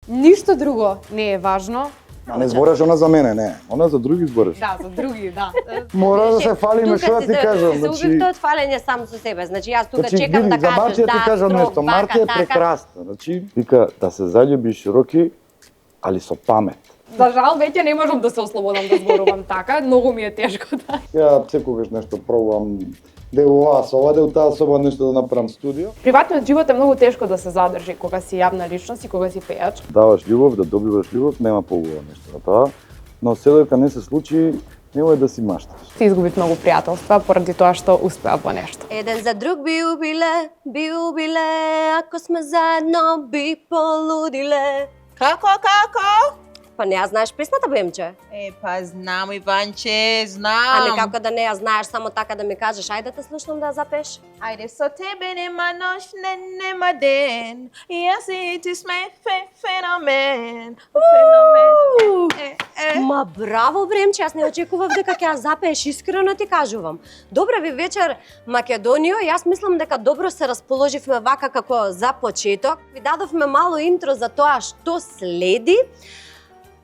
Ништо друго не е важно. А не збореш она за мене, не. Она за други збореш. Да, за други, да. Мора да се фалиме, што да ти кажам, Се значи. убив тоа фалење сам со себе. Значи јас тука Значи, чекам види, да за кажеш Мартија ти кажам строг, нешто. вака, Мартија е така. прекрасна. Значи, вика да се заљубиш роки, али со памет. За жал веќе не можам да се ослободам да зборувам така, многу ми е тешко да. Ја секогаш нешто пробувам дел ова со ова, дел таа соба нешто да направам студио. Приватниот живот е многу тешко да се задржи кога си јавна личност и кога си пејач. Даваш љубов, да добиваш љубов, нема поубаво нешто на тоа. Но се додека не се случи, немој да си машташ. Ти изгубив многу пријателства поради тоа што успеа во нешто. Еден за друг би убиле, ако сме заедно би полудиле. Како? Па не ја знаеш песната, Бемче? Па знам, Иванче, знам. Ами како да не ја знаеш, само така да ми кажеш, ајде да те слушнам да ја запееш. Ајде со тебе нема ноќ, нема ден. Јас и ти сме феномен. Ма браво, Бремче, јас не очекував дека ќе ја запееш, искрено ти кажувам. Добра ви вечер, Македонијо, јас мислам дека добро се расположивме вака како за почеток. Ви дадовме мало интро за тоа што следи.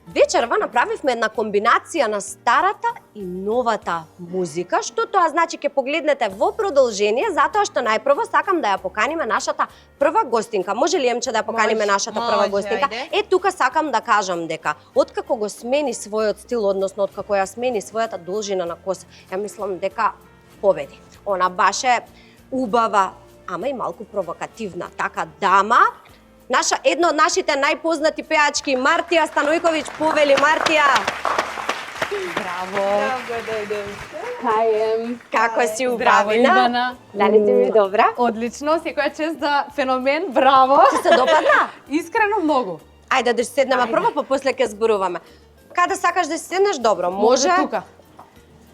Вечерва направивме една комбинација на старата и новата музика, што тоа значи ќе погледнете во продолжение, затоа што најпрво сакам да ја поканиме нашата прва гостинка. Може ли, Емче, да ја поканиме нашата прва гостинка? Ајде. Тука сакам да кажам дека откако го смени својот стил, односно откако ја смени својата должина на коса, ја мислам дека победи. Она баше убава, ама и малку провокативна така дама. Едно од нашите најпознати пеачки, Мартија Станојковиќ, повели Мартија. Браво. дојдем. Кајем. Како си Здраво, убавина? Ивана. Дали ти ми добра? Одлично, секоја чест за феномен, браво. Ти се допадна? Искрено многу. Ајде да седнеме прво, па после ќе зборуваме. Каде сакаш да седнеш? Добро, може. тука.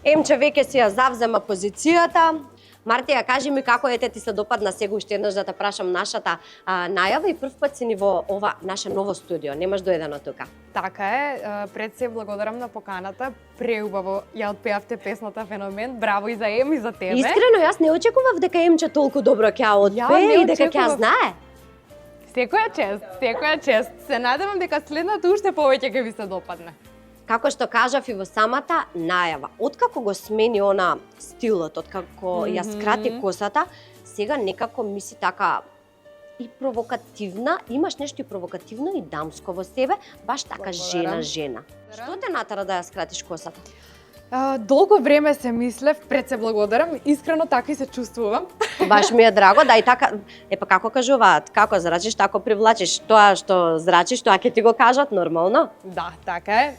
Емче веќе си ја завзема позицијата. Мартија, кажи ми како ете ти се допадна сега уште еднаш да те прашам нашата најава и прв пат си ни во ова наше ново студио. Немаш доедено тука. Така е, пред се благодарам на поканата. Преубаво ја отпеавте песната Феномен. Браво и за Ем и за тебе. Искрено, јас не очекував дека Емче толку добро ќе ја отпее и дека ќе ја знае. Секоја чест. Се надевам дека следната уште повеќе ќе ви се допадне. Како што кажав и во самата најава, откако го смени она стилот, откако ја скрати косата, сега некако мисли така и провокативна, имаш нешто и провокативно и дамско во себе, баш така жена. Што те натера да ја скратиш косата? Долго време се мислев, пред се благодарам, искрено така и се чувствувам. Баш ми е драго, да и така, па како кажуваат, како зрачиш, тако привлачиш, тоа што зрачиш, тоа ќе ти го кажат нормално. Да, така е.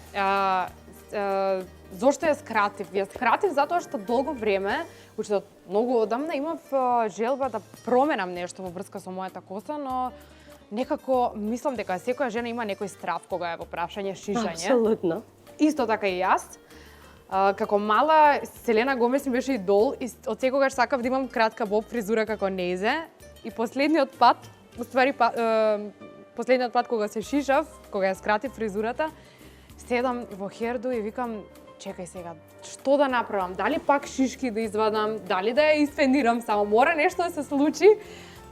Зошто ја скратив? Ја скратив затоа што долго време, уште од многу одамна, имав желба да променам нешто во врска со мојата коса, но некако мислам дека секоја жена има некој страв кога е во прашање шишање. Апсолутно. Исто така и јас. Како мала, Селена Гомес ми беше идол и од секогаш сакав да имам кратка боб фризура како нејзе. И последниот пат кога се шишав, кога ја скратив фризурата, седам во херду и викам, чекај сега, што да направам? Дали пак шишки да извадам, дали да ја испенирам, само мора нешто да се случи.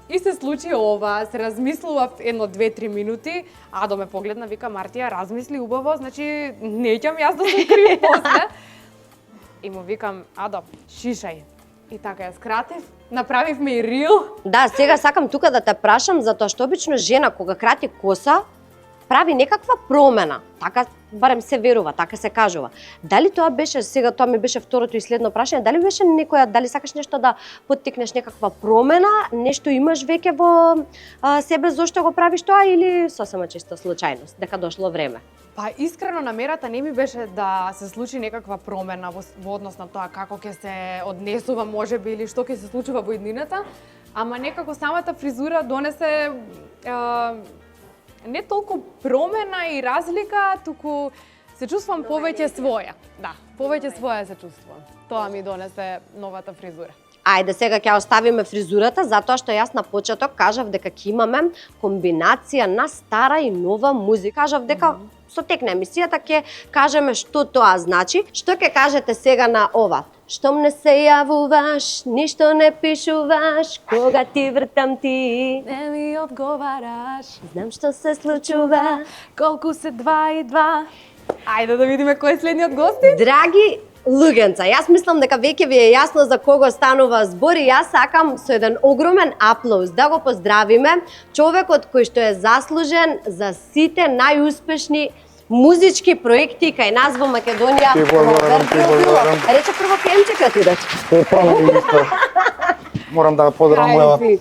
И се случи ова, се размислував едно 2-3 минути, Адо ме погледна, вика, Мартија, размисли убаво, значи неќам јас да се укрием после. И му викам, Адо, шишај. И така ја скратив, направивме и рил. Да, сега сакам тука да те прашам, затоа што обично жена кога крати коса, прави некаква промена. Така барем се верува, така се кажува. Дали тоа беше, сега тоа ми беше второто и следно прашање, дали беше дали сакаш нешто да поттикнеш некаква промена, нешто имаш веќе во себе зошто го правиш тоа или сосема чисто случајност, дека дошло време? Па искрено намерата не ми беше да се случи некаква промена во однос на тоа како ќе се однесува можеби или што ќе се случува во иднината, ама некако самата фризура донесе не толку промена и разлика, туку се чувствувам повеќе своја. Да, повеќе своја се чувствувам. Тоа ми донесе новата фризура. Ајде сега ќе оставиме фризурата, затоа што јас на почеток кажав дека ќе имаме комбинација на стара и нова музика. Кажав дека со тек на емисијата ќе кажеме што тоа значи. Што ќе кажете сега на ова? Штом не се јавуваш, ништо не пишуваш, кога ти вртам ти Не ми одговараш. знам што се случува. Колку се 2 и 2? Ајде да видиме кој е следниот гостин. Драги луѓенца, јас мислам дека веќе ви е јасно за кого станува збор и јас сакам со еден огромен аплауз да го поздравиме човекот кој што е заслужен за сите најуспешни музички проекти кај нас во Македонија. Ти благодарам, ти благодарам. Рече прво пиемчекот идеш. Морам да поздравам моја.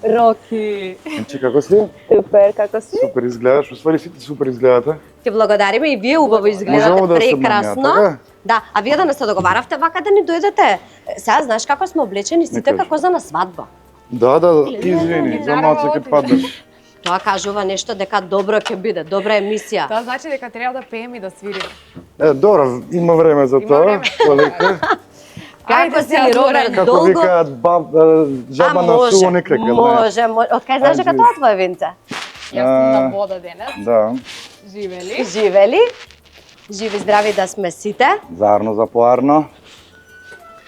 Роки. Енче, како си? Супер, како си? Супер изгледаш, уствари сите супер изгледате. Ти благодариме и вие убаво изгледате Можемо да се прекрасно. мамја, така? Да, а вие да не се договаравте вака да ни дојдете. Сега знаеш како сме облечени сите кажи. како за на свадба. Да, извини, за малце ќе паднеш. Тоа кажува нешто дека добро ќе биде, добра емисија. Тоа значи дека треба да пееме и да свириме. Добро, има време за Има тоа. време. Полека. Како Ајде си сега, Роберт, Како долго? викаат жаба на суво не крека, знаеш. Може. Откај знаеш дека Ајде. тоа е твое винце? Јас сум на вода денес. Да, Живели. Живели? Живи здрави да сме сите. заарно за поарно.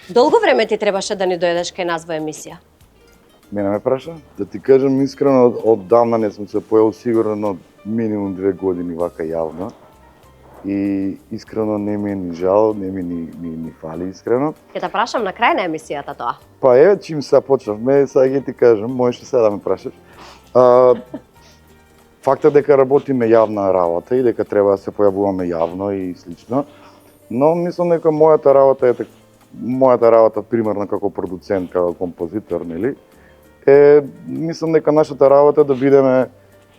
Долго време ти требаше да ни дојдеш кај нас во емисија. Мене ме праша? Да ти кажам искрено, оддавна не сум се појавил сигурно минимум 2 години вака јавно. И искрено не ми е ни жал, не ми ни фали искрено. Ќе те прашам на крај на емисијата тоа. Па еве чим сега почнавме, сега ќе ти кажам, можеш сега да ме прашаш. Фактот дека работиме јавна работа и дека треба да се појавуваме јавно и слично, но мислам дека мојата работа примерно како продуцент, како композитор, нели, мислам дека нашата работа е да бидеме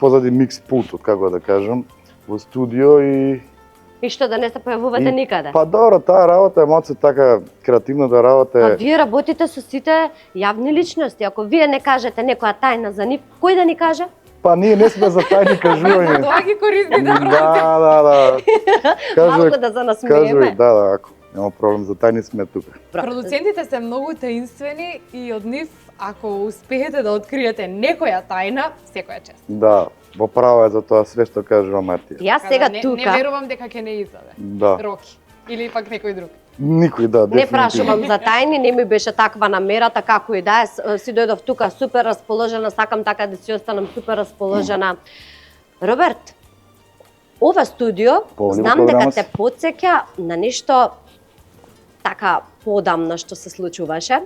позади микс пултот, како да кажам, во студио И што да не се појавувате никаде. Па добро, таа работа е малце така, креативната работа А е... вие работите со сите јавни личности. Ако вие не кажете некоја тајна за нив, кој да ни каже? Па ние не сме за тајни кажување. Тоа ги користи да Да. Малку да се насмееме. Кажувај, да, ако нема проблем, за тајни сме тука. Продуцентите се многу таинствени и од нив, ако успеете да откриете некоја тајна, секоја чест. Да, во право е за тоа све што кажува Мартија. Јас сега Не тука верувам дека ќе не издаде. Да, Роки. Или пак некој друг. никој да, не дефинитивно. прашувам за тајни, не ми беше таква намерата, како и да е. Си дојдов тука супер расположена, сакам така да си останам супер расположена. Роберт, ова студио, Повели во знам дека програма те си. потсеќа на нешто така подамна што се случуваше,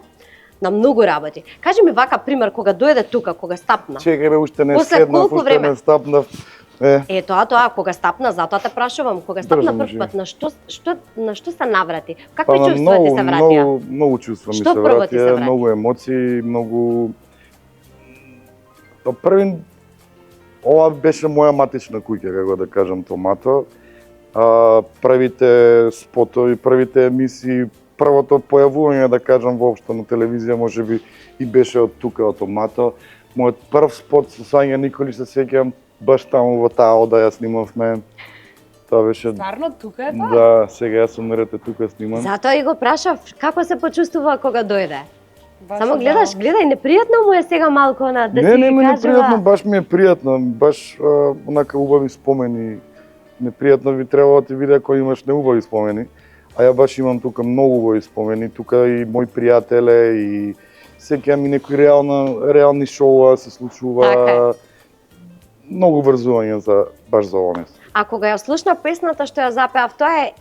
на многу работи. Кажи ми вака пример, кога дојде тука, кога стапна. Чекај бе, уште не После седнав, колку уште време? не стапнав. Тоа, кога стапна, затоа те прашувам, кога стапна Држам прв живи. пат, на што се наврати? Па Какви на чувства ти се вратија? многу чувства ми Што се прво ти се вратија, врати? многу емоции, многу... Па први, ова беше моја матична куќа, како да кажам, Томато. Првите спотови, првите емисии, првото појавување, да кажам, воопшто на телевизија, можеби и беше од тука, од Томато. Мојот прв спот со Сања Николич, се сеќавам, баш таму во таа ода ја снимавме. Тоа беше... Стварно тука е тоа? Да, сега јас сум мерете тука снимам. Затоа и го прашав, како се почувствува кога дојде? Баш Само убаво. гледај, непријатно му е сега малку да Не, си не ми е кажува. непријатно, баш ми е пријатно, баш онака убави спомени. Непријатно би требало да ти биде ако имаш неубави спомени, а ја баш имам тука многу убави спомени, тука и мои пријателе и сеќавам и некои реални шоуа се случува. Така Многу врзување баш за ова место. А кога ја слушна песната што ја запеав, тоа е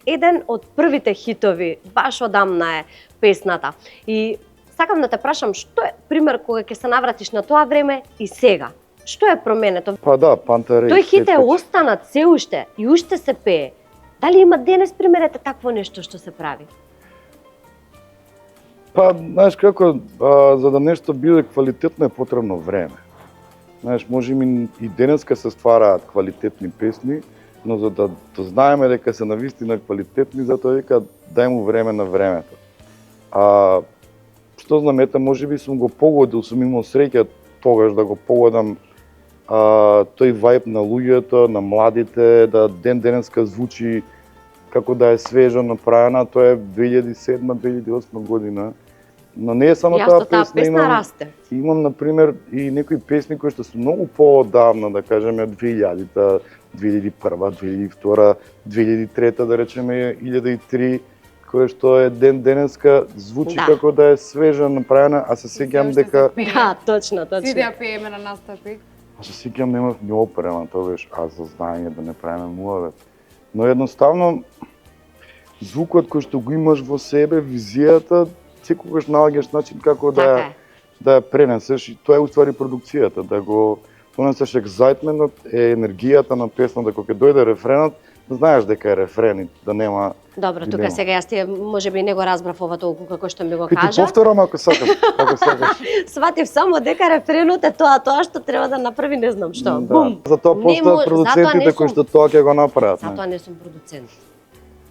еден од првите хитови, баш одамна е песната. И сакам да те прашам, што е пример кога ќе се навратиш на тоа време и сега? Што е променето? Па да, Пантарей. Тој хит е останат се уште и уште се пее. Дали има денес примерете такво нешто што се прави? Па, знаеш како, за да нешто биде квалитетно е потребно време. Знаеш, може и денеска се ствараат квалитетни песни, но за да знаеме дека се навистина квалитетни, затоа вика дај му време на времето. Што знам, можеби сум го погодил, сум имал среќа тогаш да го погодам тој вајб на луѓето, на младите, да денеска звучи како да е свежо направена, тоа е 2007-2008 година. Но не е само Јас таа таа песна расте. Имам, например, и некои песни кои што се многу поодавна, да кажеме, од 2000-та, 2001, 2002, 2003, да речеме, 2003, која што е ден денеска звучи Да. како да е свежа направена, а се сеќам Се уште дека се пее. Да, точно, Сите ја точно. пееме на настапи. а се сеќам немав ни опрема, тоа беше за знаење да не правиме муавет. Но едноставно звукот кој што го имаш во себе, визијата, секогаш наоѓаш начин како Така е. да ја пренесеш и тоа е уствари продукцијата, да го донесеш екзајтментот, енергијата на песната кога ќе дојде рефренот, знаеш дека е рефрен и да нема. Добро, тука Нема. сега јас ти можеби не го разбрав ова толку како што ми го Ќе ти кажа. повторам ако сакаш, ако сакаш. Сватив само дека рефренот е тоа што треба да направи, не знам што. Бум. Да. Затоа Не постојат затоа продуцентите не кои сум- што тоа ќе го направат. не? Затоа не сум продуцент.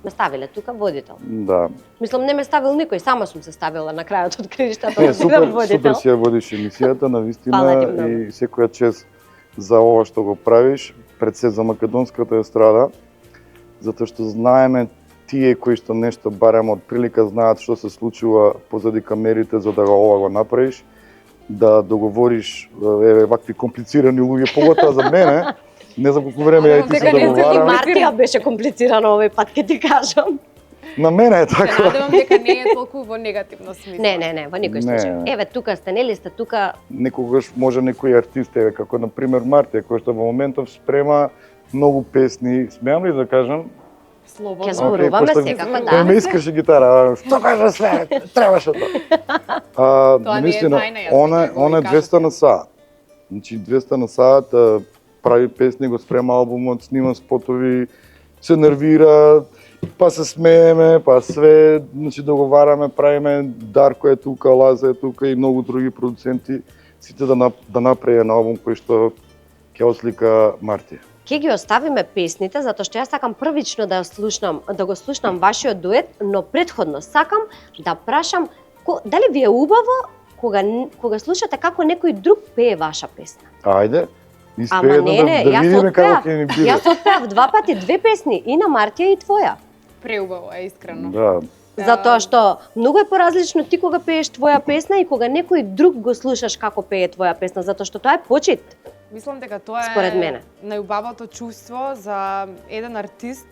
Ме ставиле тука водител. Да. Мислам не ме ставил никој, сама сум се ставила на крајот од криштата Не, да супер, бидам водител. супер си ја водиш емисијата, Фала навистина, ти многу. и секоја чест за ова што го правиш, пред се за македонската естрада, затоа што знаеме тие кои што нешто барем од прилика знаат што се случува позади камерите за да ова го направиш, да договориш вакви комплицирани луѓе, поготоа за мене, не знам колку време ја и ти се Дека не се И договараме. Мартија беше комплицирано овој пат, ќе ти кажам. На мене е Се така. надевам дека не е толку во негативно смисло. Не, во никој Не. случај. Еве тука сте, нели сте тука, Некогаш може некој артист, како на пример Мартија, кој што во моментов спрема многу песни, смеам ли да кажам? Слободно. Ќе зборуваме пошто секако, Кој да. ме искаше гитара, што кажа све, требаше тоа. Тоа не е Наистина, тајна, јас веќе го она е и 200 на саат. Значи 200 на саат, прави песни, го спрема албумот, снима спотови, се нервира, па се смееме, па све, значи договараме, правиме, Дарко е тука, Лаза е тука и многу други продуценти, сите да направи на албум кој што ќе ослика Мартија. Ќе ги оставиме песните, затоа што јас сакам првично да го слушнам вашиот дует, но претходно сакам да прашам дали ви е убаво кога слушате како некој друг пее ваша песна. Ајде, Ама испее не, да јас видиме како отпеав. ќе ни биде. Јас отпеав 2 пати 2 песни, и на Мартија и твоја. Преубаво е, искрено. Да, Затоа што многу е поразлично ти кога пееш твоја песна и кога некој друг го слушаш како пее твоја песна, затоа што тоа е почит. Мислам дека тоа е Според мене. најубавото чувство за еден артист.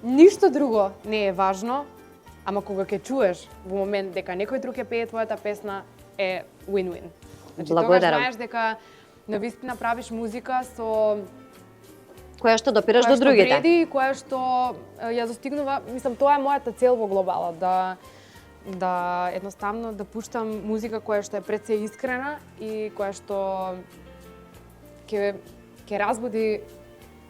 Ништо друго не е важно, ама кога ќе чуеш во момент дека некој друг ќе пее твојата песна е win-win. Значи тогаш Благодарам. знаеш дека навистина правиш музика со Која што допираш која до што другите. вреди и која што ја достигнува, мислам тоа е мојата цел во глобала, да едноставно да пуштам музика која што е пред се искрена и која што ќе разбуди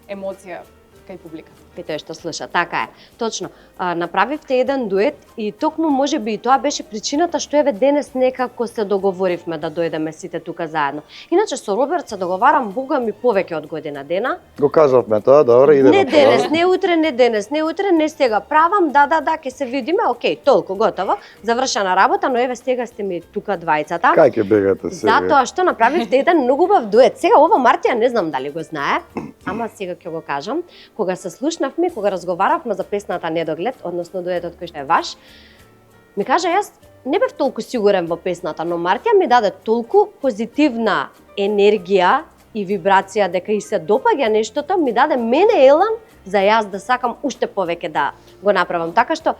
емоција кај публиката. И тој што слуша, така е. Точно. Направивте еден дует и токму можеби и тоа беше причината што еве денес некако се договоривме да дојдеме сите тука заедно. Иначе со Роберт се договарам бога ми повеќе од година дена. го кажавме тоа, добро, идеме. Не денес, не утре, не денес, не утре, не сега правам, да, ќе се видиме, окей, толку, готово, завршена работа, но еве сега сте ми тука двајцата. Кај ќе бегате сега? Затоа што направивте еден многу убав дует. Сега ова Мартија не знам дали го знае, ама сега ќе го кажам. Кога се слушнавме, кога разговаравме за песната Недоглед, односно дуетот кој што е ваш, ми кажа јас не бев толку сигурен во песната, но Мартија ми даде толку позитивна енергија и вибрација дека и се допаѓа нештото, ми даде мене елан за јас да сакам уште повеќе да го направам. Така што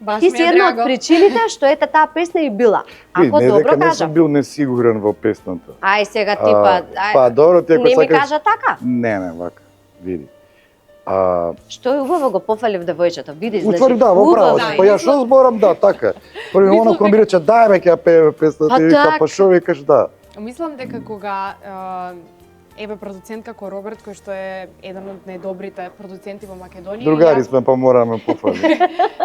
Баш ти ми си е една од драго. причините што ете таа песна и била. Ако не добро дека не кажам. сум бил несигурен во песната. Ај сега ти па, Па добро, ти ако не ми сакаш... кажа така. Не, вака. Види. Што е убаво го пофалив девојчето. Види, Утвори да, во право. да, Па ја што зборам, да, така. Први Мислам оно кој ми дека- рече дај ме ќе ја пееме песната Па и вика так. па што викаш да. Мислам дека кога еве продуцент како Роберт, кој што е еден од најдобрите продуценти во Македонија. Другари јас- сме па мораме пофали.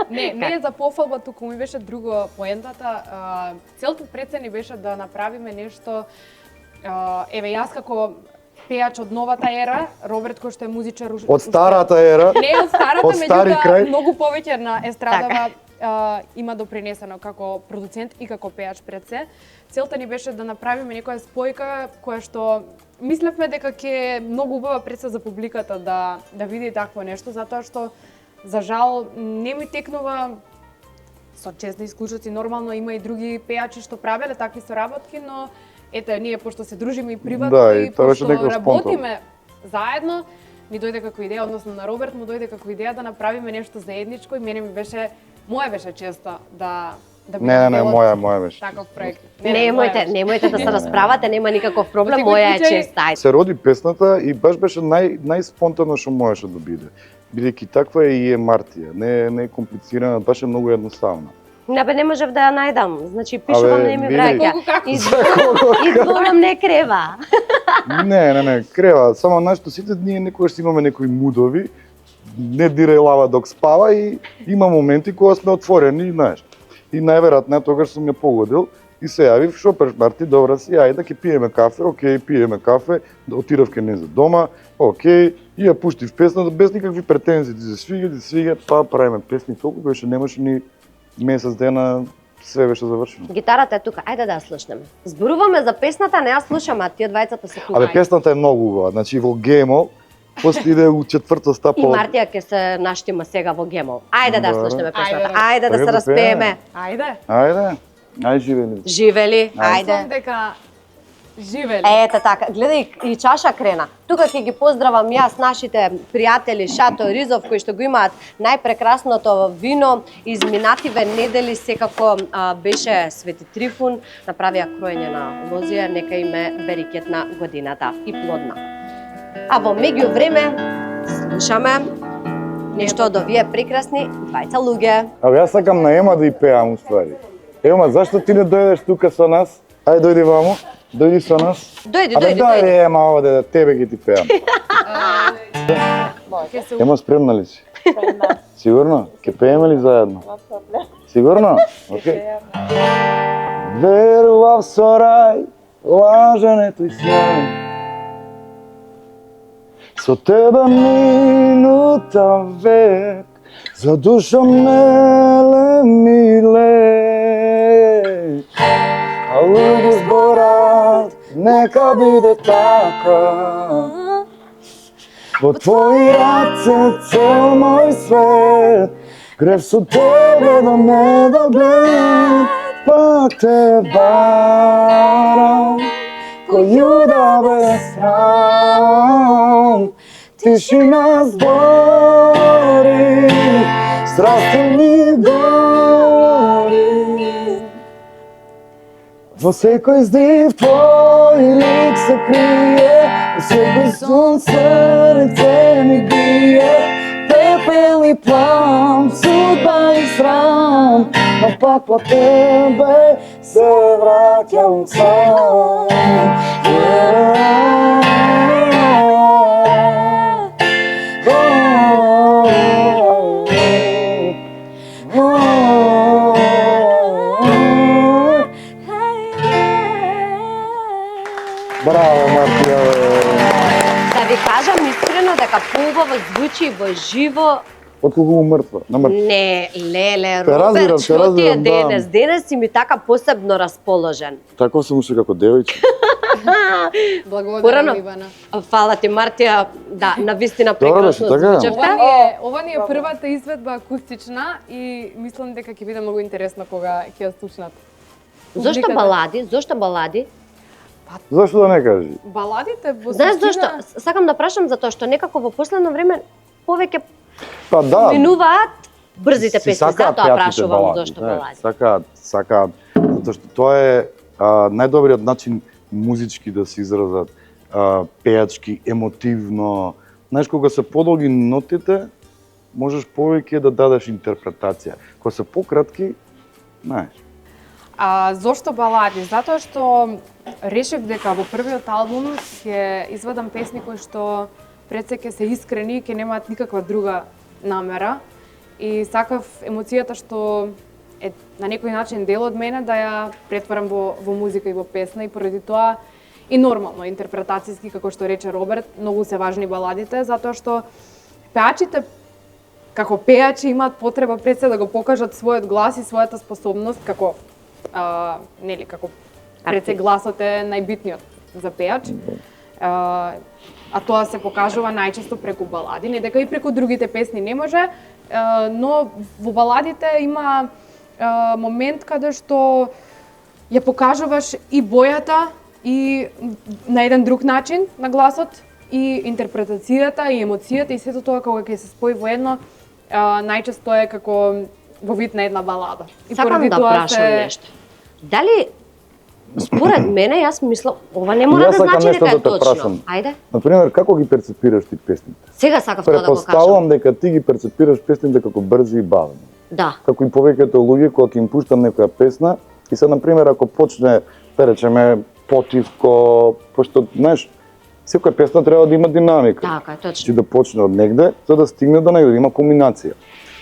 Не е за пофалба, туку ми беше друго поентата. Целта пред се ни беше да направиме нешто, еве јас како пејач од новата ера, Роберт кој што е музичар Од старата ера, Не од старата, Од стари меѓутоа крај. многу повеќе на естрадава има допринесено како продуцент и како пејач пред се. Целта ни беше да направиме некоја спојка која што мислевме дека ќе е многу убава пред се за публиката да види такво нешто, затоа што за жал не ми текнува со честни исклучоци, нормално има и други пејачи што правеле такви соработки, но ете ние пошто се дружиме и приватно Да, и и тоа беше пошто некој работиме заедно, ни дојде како идеја, односно на Роберт му дојде како идеја да направиме нешто заедничко и мене ми беше Моја беше често да Не, дел од моја беше. таков проект. Немојте да се расправате, нема никаков проблем, Во секој моја е случај- честа. Ајде. Се роди песната и баш беше најспонтано што можеше да биде. Бидејќи таква е и е Мартија, не е комплицирана, беше многу едноставна. Не можев да ја најдам, значи пишувам не ми види. враќа. Изборам не крева. Не, крева, само нашто сите ние некогаш си имаме некои мудови, не дирај лава док спава и има моменти кога сме отворени, знаеш. И најверојатно тогаш сум ја погодил и се јавив, шо преш Марти, добра си, ајде ќе пиеме кафе, окей, пиеме кафе, отидов ке не за дома, окей, и ја пуштив песната без никакви претензии, ти се свига, па правиме песни, толку беше, немаше ни месец дена, све беше завршено. Гитарата е тука, ајде да ја слушнеме. Зборуваме за песната, не ја слушаме, а тие двајцата се тука. Абе, песната е многу убава, значи во Гемол, после иде у четврта стапа. И Мартија ќе се наштима сега во Гемол. Ајде да ја Добре. слушнеме песната. Ајде. Ајде да Ајде се да распееме. Ајде. Ајде живели. Живели, Мислам ајде. дека живели. Ете така, гледај и чаша крена. Тука ќе ги поздравам јас нашите пријатели Шато Ризов кои што го имаат најпрекрасното вино. Изминативе недели секако беше Свети Трифун, направија кроење на лозија, нека им е берикетна годината и плодна. А во меѓувреме слушаме нешто од овие прекрасни двајца луѓе. Абе, јас сакам на Ема да и пеам уствари. Ема, зашто ти не дојдеш тука со нас? Ајде, дојди вамо, дојди со нас. Дојди, Абе, дојди, дојди, дојди. Ема, овде, да тебе ги ти пеам. Ќе се Ема, спремна ли си? Сигурно? Ке пееме ли заедно? Сигурно? Окей. Верував со рај, лажен е тој сјај. Со тебе минута век, за душа миле. А луѓе зборат, нека биде така. Во твои раце цел мој свет, грев со тебе да не доглед, пак те барам, коју да бе срам. Тишина збори, страстта ми гори. Во секој здив твој лик се крие, во секој сон срце ми бие. Пепел и плам, судба и срам, но пак по тебе се враќам сам. Браво, Мартија! Да ви кажам искрено дека поубаво звучи во живо. Отколку мртва, на мртва. Не, леле, Те Роберт, разбирам, што ти е да. денес? Денес си ми така посебно расположен. Тако сум уште како девојче. Благодарам, Порано. Ивана. Фала ти, Мартија, да, навистина Добро беше, прекрасно така е. звучевте. Ова ни е првата изведба акустична и мислам дека ќе биде многу интересно кога ќе ја слушнат. Зошто Публиката. балади? Зошто балади? Зашто да не кажи? Баладите во Знаеш суштина- зошто? Сакам да прашам затоа што некако во последно време повеќе Па да. минуваат брзите си песни, сакаат затоа пејачите прашувам балади, зошто да, балади. Сакаат, затоа што тоа е најдобриот начин музички да се изразат, пејачки, емотивно. Знаеш, кога се подолги нотите, можеш повеќе да дадеш интерпретација. Кога се пократки, знаеш. Зошто балади? Затоа што решив дека во првиот албум ќе извадам песни кои што пред се ќе се искрени и ќе немаат никаква друга намера. И сакав емоцијата што е на некој начин дел од мене да ја претварам во музика и во песна и поради тоа и нормално интерпретацијски како што рече Роберт, многу се важни баладите затоа што пеачите како пеачи имаат потреба пред се да го покажат својот глас и својата способност како нели како пред се гласот е најбитниот за пеач. А тоа се покажува најчесто преку балади, не дека и преку другите песни не може, но во баладите има момент каде што ја покажуваш и бојата и на еден друг начин на гласот и интерпретацијата и емоцијата и сето тоа кога ќе се спои во едно, најчесто е како во вид на една балада. И Сакам поради да тоа прашам нешто. Дали според мене, јас мислам, ова не И мора јас да сакам значи нешто дека е да те точно. прашам. Ајде. Например, како ги перцепираш ти песните? Сега сакав тоа да го кажам. Претпоставувам дека ти ги перцепираш песните како брзи и бавни. Да. Како и повеќето луѓе кога ќе им пуштам некоја песна и се например ако почне, да речеме, потивко, пошто знаеш, секоја песна треба да има динамика. Така, е Значи точно. да почне од негде, за да стигне до негде, да има комбинација.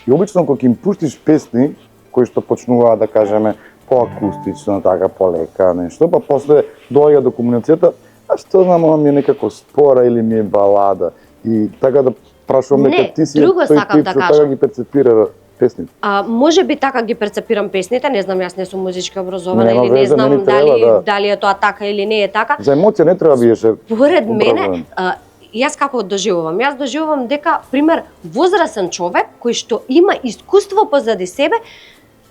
И обично кога ќе им пуштиш песни кои што почнуваат да кажеме поакустично, така полека нешто, па после доаѓа до комбинацијата, а што знам, ова ми е некако спора или ми е балада. И така да прашувам Не, дека ти си друго тој сакам тип да што кажам. така ги перцепира песните. Може би така ги перцепирам песните, не знам, јас не сум музички образована Нема или не везе, знам мени треба, дали да. дали е тоа така или не е така. За емоција не треба биеше. Поред мене, образован. јас како доживувам? Јас доживувам дека, пример, возрасен човек кој што има искуство позади себе,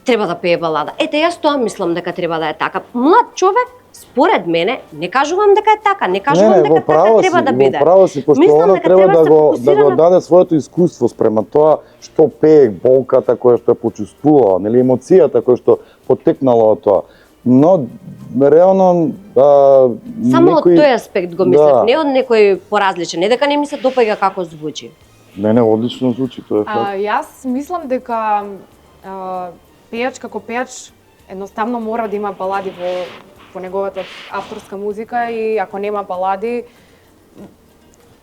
треба да пее балада. Ете, јас тоа мислам дека треба да е така. Млад човек, според мене, не кажувам дека е така, не кажувам дека така треба да биде. Во право си, пошто Мислам она дека треба треба да се го фокусира на- даде своето искуство спрема тоа што пее, болката која што ја почувствувала, нели емоцијата која што потекнала од тоа. Но реално Само од некои... тој аспект го мислев, Да. не од некој поразличен, не дека не ми се допаѓа како звучи. Не, одлично звучи, тоа е факт. Јас мислам дека пејач како пејач едноставно мора да има балади во неговата авторска музика и ако нема балади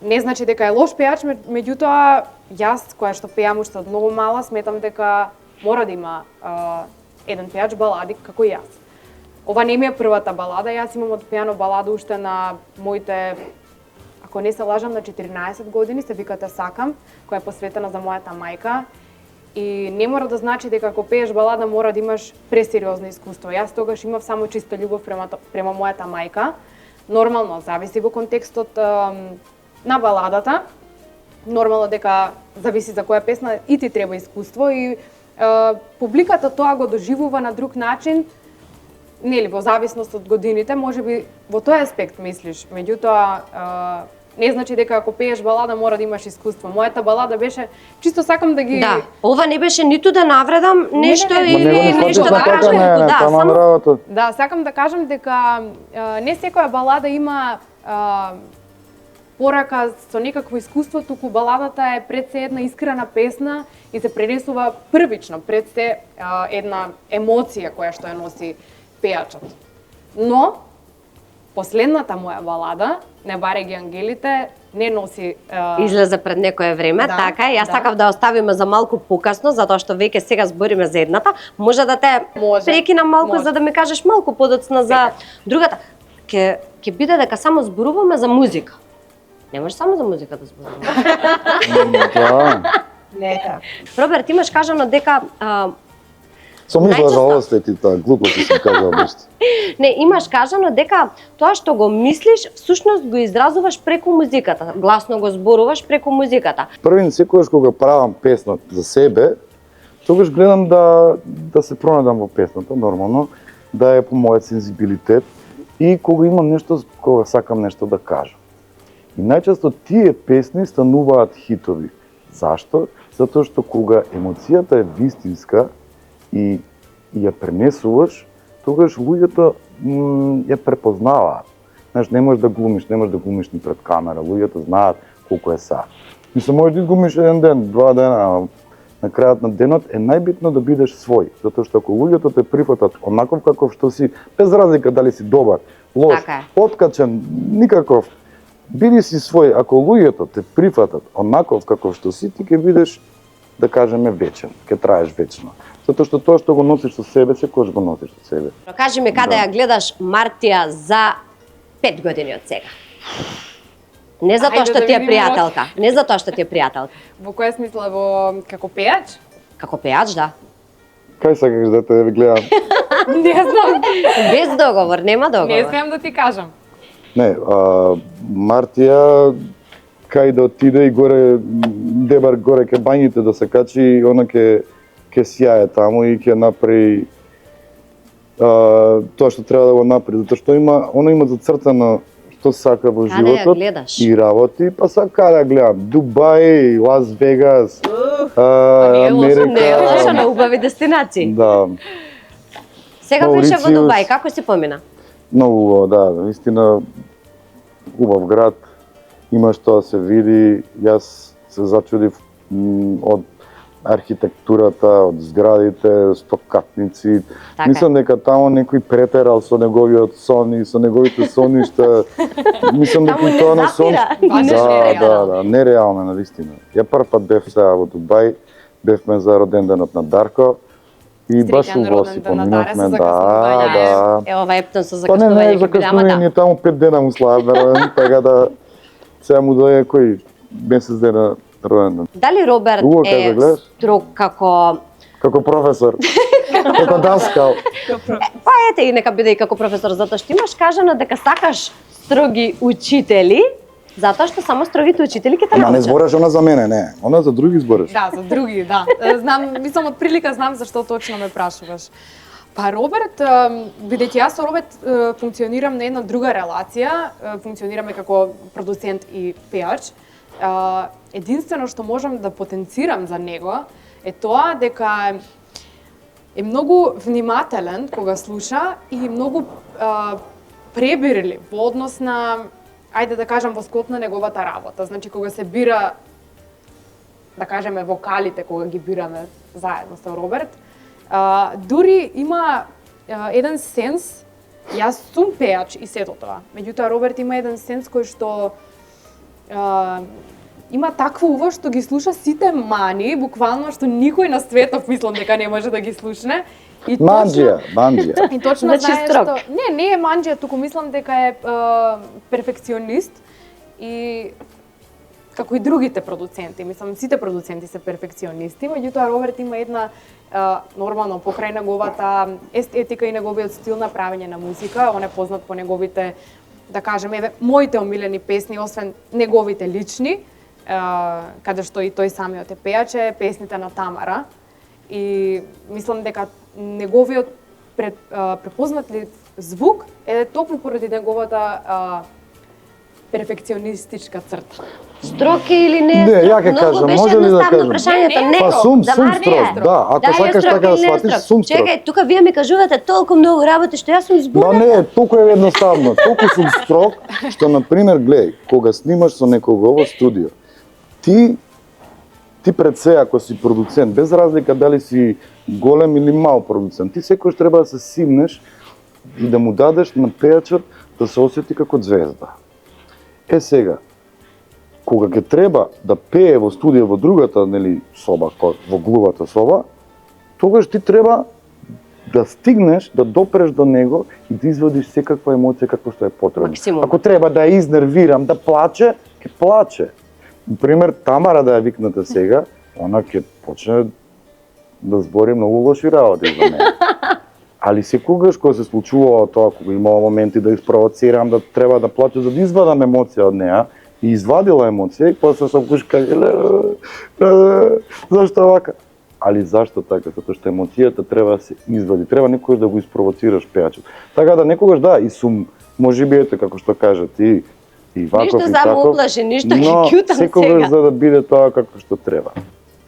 не значи дека е лош пејач, меѓутоа јас која што пеам уште од многу мала сметам дека мора да има еден пејач балади како јас. Ова не ми е првата балада, јас имам отпеано балада уште на моите, ако не се лажам, на 14 години, се викате Сакам, која е посветена за мојата мајка. И не мора да значи дека ако пееш балада мора да имаш пресериозно искуство. Јас тогаш имав само чиста љубов према мојата мајка. Нормално, зависи во контекстот на баладата. Нормално дека зависи за која песна и ти треба искуство и публиката тоа го доживува на друг начин, нели во зависност од годините, можеби во тој аспект мислиш. Меѓутоа не значи дека ако пееш балада мора да имаш искуство. Мојата балада беше чисто сакам да ги Да, ова не беше ниту да навредам нешто не, или Ма него не нешто фатиш да на така, кажам. не, Да, таман само работа. Да, сакам да кажам дека не секоја балада има порака со некакво искуство, туку баладата е пред се една искрена песна и се пренесува првично пред се една емоција која што ја носи пејачот. Но последната моја балада, Не баре ги ангелите, не носи излезе пред некое време, Да, така е. Јас да. сакав да оставиме за малку покасно, затоа што веќе сега збориме за едната. Може да те Може. прекинам малку Може. за да ми кажеш малку подоцна за другата. Ќе биде дека само зборуваме за музика. Не може само за музика да зборуваме. Да. Нека. Роберт, имаш кажано дека Со мисла за Најчесто- ова сте ти таа глупости сум кажал нешто. не имаш кажано дека тоа што го мислиш, всушност го изразуваш преку музиката, гласно го зборуваш преку музиката. Првин секогаш кога правам песна за себе, тогаш гледам да се пронајдам во песната, нормално, да е по мојот сензибилитет и кога имам нешто, кога сакам нешто да кажам. И најчесто тие песни стануваат хитови. Зашто? Затоа што кога емоцијата е вистинска и ја пренесуваш, тогаш луѓето ја препознаваат. Знаеш, не можеш да глумиш ни пред камера, луѓето знаат колку е са. Мислам, можеш да изгумиш еден ден, 2 дена, а на крајот на денот е најбитно да бидеш свој, затоа што ако луѓето те прифатат онаков каков што си, без разлика дали си добар, лош, Така е. откачен, никаков, биди си свој, ако луѓето те прифатат онаков каков што си, ти ќе бидеш, да кажеме, вечен, ќе траеш вечно. Затоа што тоа што го носиш со себе, секогаш го носиш со себе. Кажи ми каде Да. ја гледаш Мартија за 5 години од сега. Не затоа Ајде што да ти е видиме пријателка, не затоа што ти е пријателка. во која смисла во како пејач? Како пејач, да. Кај сакаш да те гледам? Не знам. Без договор, нема Не договор. смеам да ти кажам. Не, Мартија, кај да отиде и горе, дебар горе ке бањите да се качи, она ке сјае таму и ќе направи тоа што треба да го направи, затоа што она има зацртано што сака во Каде ја животот гледаш? и работи, па сака да гледам Дубај, Лас Вегас, не е лошо, Не е лошо, на убави дестинации. Да, Сега беше во Маурициус. Дубај, како си помина? многу убаво, да, наистина убав град, има што да се види. Јас се зачудив од архитектурата, од зградите, стокатници. Така. Мислам дека таму некој претерал со неговиот сон и со неговите соништа. Мислам дека Таму и не тоа на сон. запира. Баш Да, нереално. да, нереално навистина. Ја прв пат бев сега во Дубај, бевме за роденденот на Дарко и баш Среќен убаво си роденден на Даре, поминавме, со да, закъснување. да. Е, ова Ептон со Па не, закъснување не, ќе биде, ама закъснување, ние да. таму 5 дена му славаме роденден, така да сега му дојде кој месец дена роденден. Дали Роберт Убаво каза, е гледаш? строг како... Како професор, како даскал. Па ете и нека биде и како професор, затоа што имаш кажано дека сакаш строги учители, затоа што само строгите учители ќе те Ама не научат. збореш она за мене, не. Она за други збореш. Да, за други, да. Знам, мислам од прилика знам зашто точно ме прашуваш. Па Роберт, бидејќи јас со Роберт функционирам на една друга релација, функционираме како продуцент и пејач, единствено што можам да потенцирам за него е тоа дека е многу внимателен кога слуша и многу пребирлив во однос на, ајде да кажам, во склоп на неговата работа. Значи, кога се бира, да кажеме, вокалите, кога ги бираме заедно со Роберт, дури има еден сенс, јас сум пејач и сето тоа, меѓутоа Роберт има еден сенс кој што има таква ува што ги слуша сите мани, буквално што никој на светот мислам дека не може да ги слушне. И Манџија, манџија. И точно Значи знае строг. што... Не е манџија, туку мислам дека е перфекционист и како и другите продуценти, мислам сите продуценти се перфекционисти, меѓутоа Роберт има една нормално покрај неговата естетика и неговиот стил на правење на музика, он е познат по неговите, да кажеме, еве моите омилени песни, освен неговите лични, каде што и тој самиот е пејач, е песните на Тамара. И мислам дека неговиот препознатлив звук е токму поради неговата перфекционистичка црта. Строг е или не е Не, строг? ја ќе Многу кажам, беше може ли да едноставно кажам? прашањето. Не, Не, Па сум за Мартија. строг, да. Ако Дали е сакаш строг така да или не е сватиш, строг? сум строг. Чекај, тука вие ми кажувате толку многу работи што јас сум Да збунета. не е толку е едноставно, толку сум строг, што на пример гледај, кога снимаш со некого во студио, ти пред се ако си продуцент, без разлика дали си голем или мал продуцент, ти секојаш треба да се симнеш и да му дадеш на пејачот да се осети како звезда. Е сега, кога ќе треба да пее во студио во другата, нели, соба, во глувата соба, тогаш ти треба да стигнеш, да допреш до него и да извадиш секаква емоција како што е потребно. Максимум. Ако треба да ја изнервирам, да плаче, ќе плаче. Например, Тамара да ја викнете сега, она ќе почне да збори многу лоши работи за мене. Али секогаш кога се случувало тоа, кога имало моменти да испровоцирам, да треба да плаче за да извадам емоција од неа, и извадила емоција и после се вкуш каже зашто вака? Али зашто така? Затоа што емоцијата треба да се извади, треба некогаш да го испровоцираш пејачот. Така да некогаш да, и сум, можеби ете како што кажа ти, и ваков Ништо и само таков, оплаше, ништо ги но кјутам секогаш сега. за да биде тоа како што треба.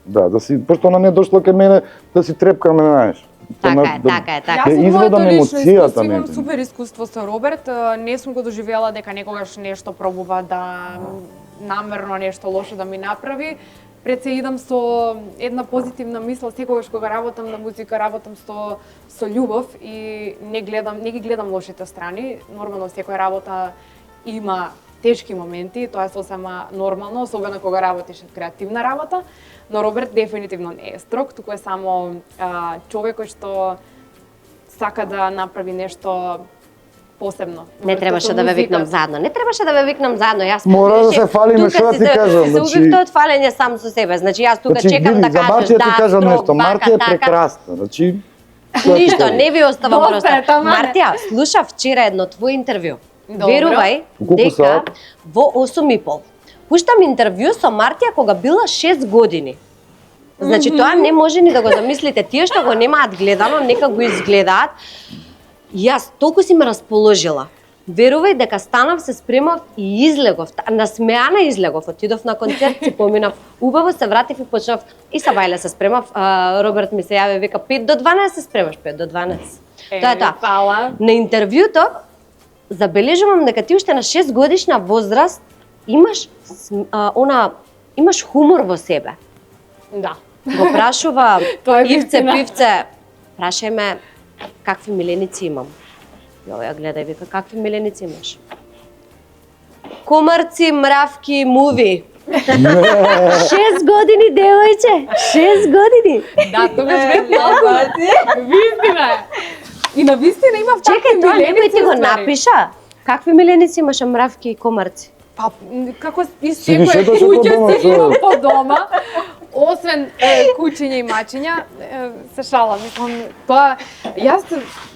Да, да си, пошто она не дошла кај мене да си трепкаме, знаеш. Така е, Да- така е, така Јас е. Да од извадам моето лично емоцијата, искуство имам меѓу. супер искуство со Роберт. Не сум го доживела дека некогаш нешто пробува да намерно нешто лошо да ми направи. Пред се идам со една позитивна мисла, секогаш кога работам на музика, работам со љубов и не ги гледам лошите страни. Нормално секоја работа има тешки моменти, тоа е сосема нормално, особено кога работиш креативна работа, но Роберт дефинитивно не е строг, туку е само човек кој што сака да направи нешто посебно. Не требаше да ве викнам заедно. Не требаше да ве викнам заедно. Јас Мора да беше- се фалиме, тука што да си ти се- кажам, Се значи- убив тоа од фалење сам со себе. Значи јас тука чекам да за кажеш Мартија ти да, кажам строг, нешто, вака, Мартија е така. прекрасна, значи тоа ти Ништо, кажам. не ви оставам Добре, простор. тамане. Мартија, слушав вчера едно твое интервју. Добро. Верувај Колку дека саат? во 8:30. Пуштам интервју со Мартија кога била 6 години. Значи тоа не може ни да го замислите. Тие што го немаат гледано, нека го изгледаат. Јас толку си ме расположила. Верувај дека станав, се спремав и излегов. Насмеана излегов, отидов на концерт, си поминав. Убаво се вратив и почнав и са бајле се спремав. Роберт ми се јави, вика 5 до 12 се спремаш, 5 до 12. Тоа е тоа. Фала. На интервјуто забележувам дека ти уште на 6 годишна возраст имаш имаш хумор во себе. Да. Го прашува Тоа е Ивце вистина. Пивце, прашај ме какви миленици имам. Ја гледај, вика, какви миленици имаш? Комарци, мравки, муви. 6 години, девојче, 6 години. Да, тогаш бев малку. Вистина е. И на вистина имав такви Чекај, тоа некој миленици, ти го уствари. напиша? Какви миленици имаш, мравки и комарци? Па, како из Си ги секоја шеташе по куќа дома, се што? имам по дома, освен кучиња и мачиња, се шалам, мислам, тоа, јас,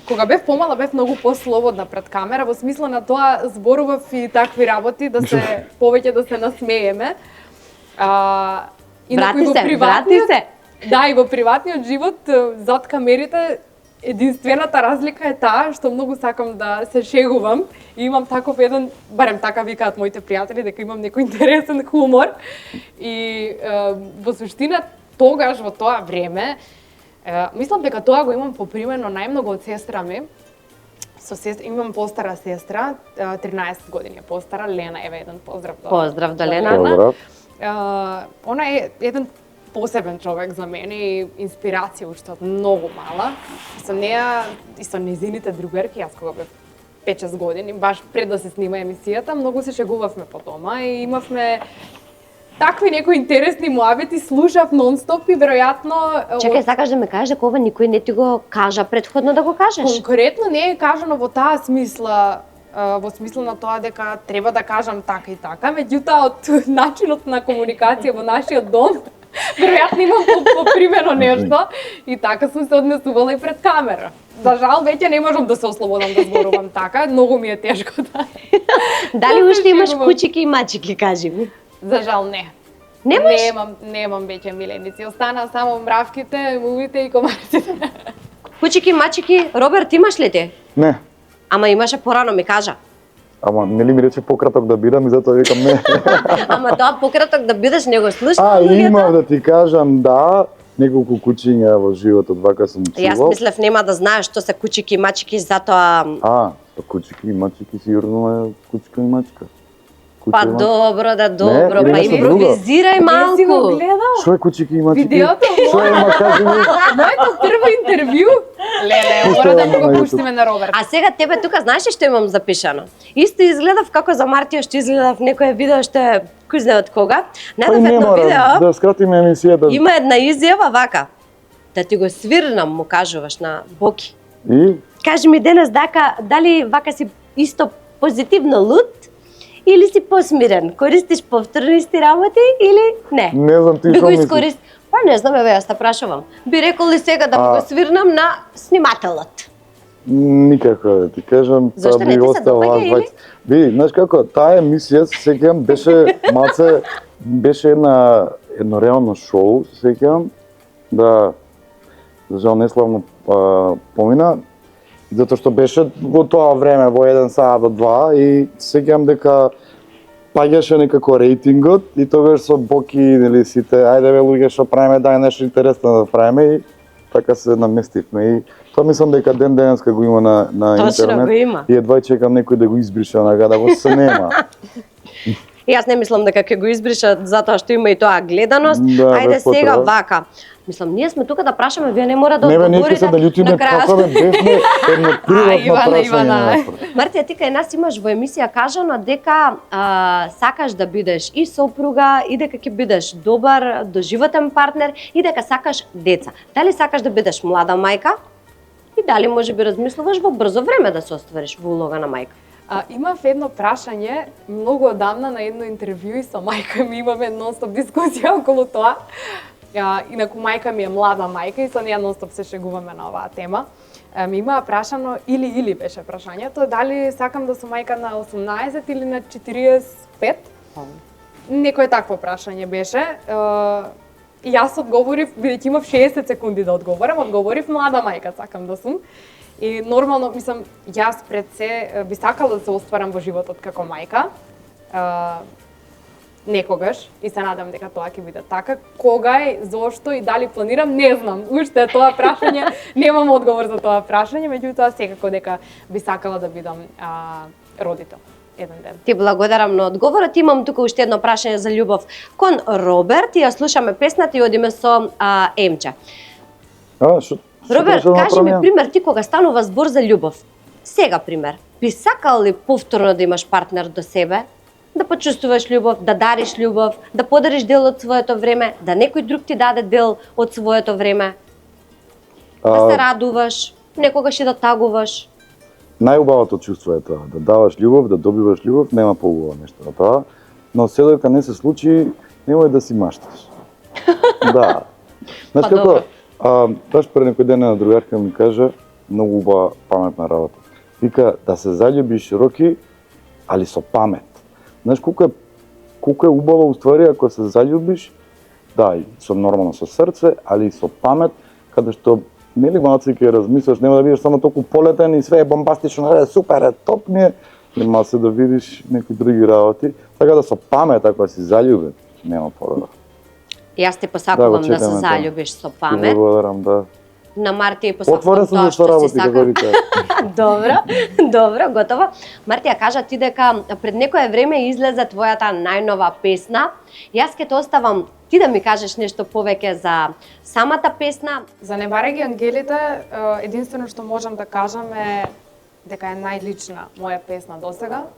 кога бев помала, бев многу послободна пред камера, во смисла на тоа зборував и такви работи, да се, повеќе да се насмееме. Инаку и во врати се. Да, и во приватниот живот, зад камерите, единствената разлика е таа што многу сакам да се шегувам и имам таков еден, барем така викаат моите пријатели, дека имам некој интересен хумор. И во суштина тогаш во тоа време мислам дека тоа го имам попримено најмногу од сестра ми. Со сестра имам постара сестра, 13 години е постара, Лена, еве еден поздрав до. Поздрав до Лена. Поздрав. Она е еден посебен човек за мене и инспирација уште од многу мала. Со неа и со незините другарки, јас кога бев 5-6 години, баш пред да се снима емисијата, многу се шегувавме по дома и имавме такви некои интересни муабети, слушав нон-стоп и веројатно Чекај, сакаш да ме кажеш дека ова никој не ти го кажа предходно да го кажеш? конкретно не е кажано во таа смисла, во смисла на тоа дека треба да кажам така и така, меѓутоа од начинот на комуникација во нашиот дом, веројатно имам попримено нешто и така сум се однесувала и пред камера. За жал, веќе не можам да се ослободам да зборувам така, многу ми е тешко да. Дали Да се уште имаш шегувам. кучики и мачики, кажи ми? За жал не. Немаш? Немам веќе миленици. Остана само мравките, мувите и комарците. Кучики и мачики, Роберт, имаш ли ти? Не. Ама имаше порано, ми кажа. Ама нели ми рече пократок да бидам и затоа викам не. Ама тоа пократок да бидеш, не го слушам. Имав да ти кажам да, неколку кучиња во животот вака сум чувал. Јас мислев нема да знаеш што се кучики и мачики, затоа... Кучики и мачики сигурно е кучка и мачка. Па добро, да добро, или па нешто импровизирај Не си го малку. гледал? Што е кучики и мачики? Видеото Што е, ма кажи ми? Моето прво интервју. Леле, мора да Пуштувам го на пуштиме на Роберт. А сега тебе тука знаеш ли што имам запишано? Исто изгледав како за Мартија што изгледав некое видео што е кој знае од кога. Па Најдов не едно мора видео. да скратиме емисијата. Има една изјава вака. Да ти го свирнам, му кажуваш на Боки. И Кажи ми денес дали вака си исто позитивно луд или си посмирен? Користиш повторни работи или не? не знам ти Би што го мислиш. искорист... Па не знам, еве јас те прашувам. Би рекол ли сега да му го свирнам на снимателот? Никако да ти кажам, Зашто не ти се допаѓа, или? Би, знаеш како, таа емисија се сеќавам беше малце беше едно реално шоу, се сеќавам да за жал неславно помина, затоа што беше во тоа време во 1 саат до 2 и се сеќавам дека паѓаше некако рейтингот и тогаш со Боки нели сите ајде бе луѓе што правиме, дај нешто интересно да правиме и така се наместивме и тоа мислам дека ден денеска го има на Точно интернет го има. и едва чекам некој да го избрише онага да го снема. Јас не мислам дека ќе го избришат затоа што има и тоа гледаност. Да, Ајде без сега потреба. вака. Мислам, ние сме тука да прашаме, вие не мора да Не бе, одговорите. неќе се да љутиме на крајот. како бе бевме едно приватно Ивана, прашање. Ивана. направи. Мартија, ти кај нас имаш во емисија кажано дека сакаш да бидеш и сопруга, и дека ќе бидеш добар доживотен партнер, и дека сакаш деца. Дали сакаш да бидеш млада мајка? И дали може би размислуваш во брзо време да се оствариш во улога на мајка? Имав едно прашање многу одамна на едно интервју и со мајка ми имаме нон-стоп дискусија околу тоа. Инаку мајка ми е млада мајка и со неја нон-стоп се шегуваме на оваа тема. Ми имаа прашано или беше прашањето, дали сакам да сум мајка на 18 или на 45? Некое такво прашање беше. И јас одговорив, бидејќи имав 60 секунди да одговорам, одговорив млада мајка сакам да сум. И нормално, мислам, јас пред се би сакала да се остварам во животот како мајка. Некогаш и се надам дека тоа ќе биде така. Кога, зошто и дали планирам, не знам. Уште тоа прашање, немам одговор за тоа прашање, меѓутоа секако дека би сакала да бидам родител еден ден. Ти благодарам на одговорот. Имам тука уште едно прашање за љубов кон Роберт и ја слушаме песната и одиме со Емча. Роберт, кажи ми пример, ти кога станува збор за љубов, сега пример, би сакал ли повторно да имаш партнер до себе? Да почувствуваш љубов, да дариш љубов, да подариш дел од своето време, да некој друг ти даде дел од своето време, да се радуваш, некогаш и да тагуваш. Најубавото чувство е тоа, да даваш љубов, да добиваш љубов, нема поубаво нешто на тоа, но се додека не се случи, немој да си машташ. Да. Знаеш како, баш пред некој ден една другарка ми кажа, многу убава паметна работа. Вика, да се заљубиш Роки, али со памет. Знаеш колку е убаво уствари ако се заљубиш, да, и со нормално со срце, али и со памет, каде што нели малци ќе размислиш, нема да бидеш само толку полетен и све е бомбастично, супер, е топ ми е, нема се да видиш некои други работи, така да со памет ако си заљубен, нема подобро. Јас те посакувам да се заљубиш со памет. Благодарам, да. На Мартија посакувам отворен тоа што работи, си сака. Добро, готово. Мартија, кажа ти дека пред некое време излезе твојата најнова песна. Јас ќе те оставам ти да ми кажеш нешто повеќе за самата песна. За Не барај ги ангелите, единствено што можам да кажам е дека е најлична моја песна досега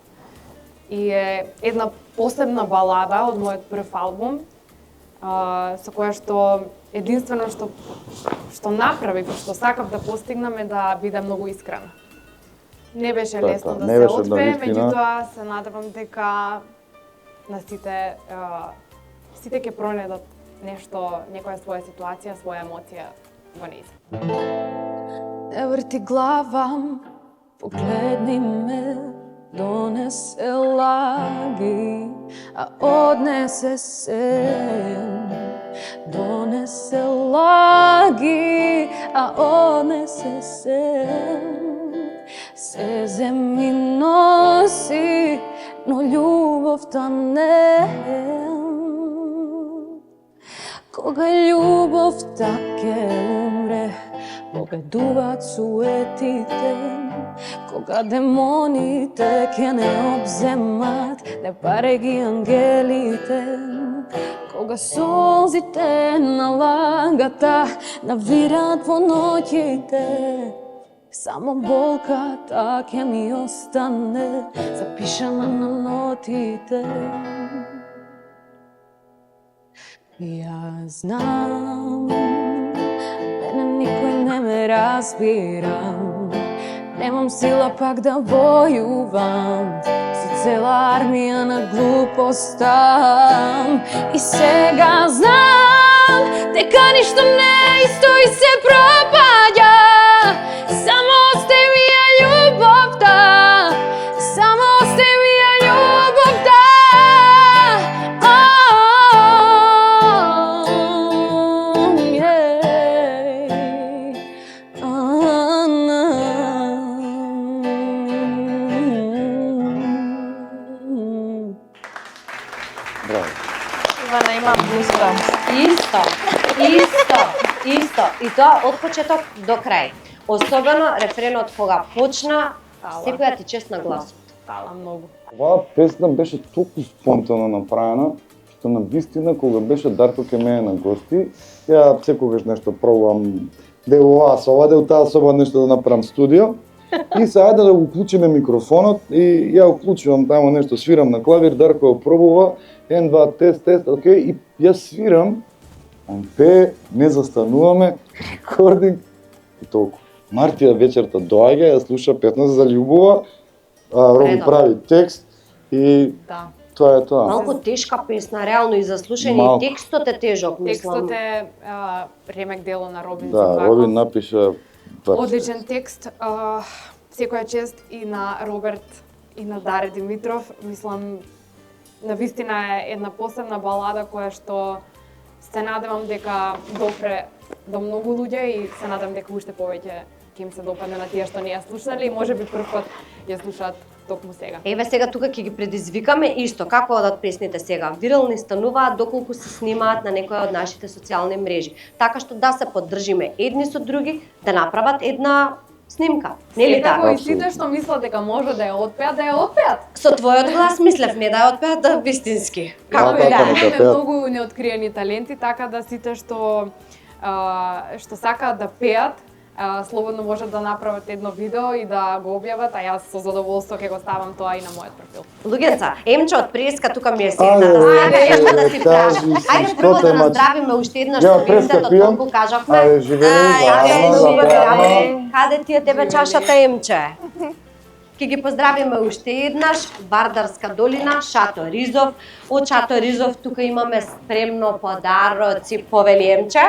и е една посебна балада од мојот прв албум, со која што единствено што направив, што сакав да постигнам е да биде многу искрена. Не беше лесно да се отпее, меѓутоа се надевам дека на сите ќе пронедат нешто, некоја своја ситуација, своја емоција во нејзин. Не врти глава, погледни ме, донесе лаги, а однесе се. Донесе лаги, а однесе се. Се земи носи, но љубовта не. Кога љубовта ќе умре, победуваат суетите. Кога демоните ќе не обземат, не барај ги ангелите. Кога солзите на лагата навират во ноќите, само болката ќе ми остане запишана на нотите. Јас знам, мене никој не ме разбира, немам сила пак да војувам со цела армија на глупоста. И сега знам дека ништо не е исто и се пропаѓа. Само остави ја љубовта, само остави ја љубовта. Ивана, имам гуспамс. Исто. И тоа од почеток до крај. Особено рефренот кога почна, секоја ти чест на гласот. Фала многу. Оваа песна беше толку спонтано направена, што на вистина кога беше Дарко ке мене на гости, ја секогаш нешто пробувам дел оваа соба, дел таа соба нешто да направам студио. И се ајде да го уклучиме микрофонот и ја уклучувам тамо нешто, свирам на клавир, Дарко го пробува, 1, 2, тест, окей, и јас свирам, он пее, не застануваме, рекординг и толку. Мартија вечерта доаѓа, ја слуша 15 за љубова, Роби прави текст и тоа е тоа. Малку тешка песна, реално и за слушање, и текстот е тежок, мислам. Текстот е ремек дело на Робин Да, Зимбаков. Робин напиша одличен текст. Секоја чест и на Роберт и на Даре Димитров. Мислам, навистина е една посебна балада која што се надевам дека допре до многу луѓе и се надам дека уште повеќе ќе им се допадне на тие што не ја слушнале и можеби првпат ја слушаат токму сега. Еве сега тука ќе ги предизвикаме исто како одат песните сега. Вирални стануваат доколку се снимаат на некоја од нашите социјални мрежи, така што да се поддржиме едни со други, да направат една снимка. Нели Секако така? и сите што мислат дека може да ја отпеат, да ја отпеат. Со твојот глас мислев не да ја отпеат да вистински. Како и така, да. нека Имаме пеат. многу неоткриени таленти, така да сите што сакаат да пеат, слободно можат да направат едно видео и да го објават, а јас со задоволство ќе го ставам тоа и на мојот профил. Луѓенца, Емче од Преска тука ми е седната. Сега што да си кажи кажам. си, Ајде што прво те да мачи? наздравиме уште еднаш Ја, со Преска винцето, пијам. толку кажавме. Ајде, живееме Ајде, заедно, добро, заедно. ајде. Каде ти е тебе чашата, Емче? Ке ги поздравиме уште еднаш, Вардарска долина, Шато Ризов. Од Шато Ризов тука имаме спремно подароци, повели Емче.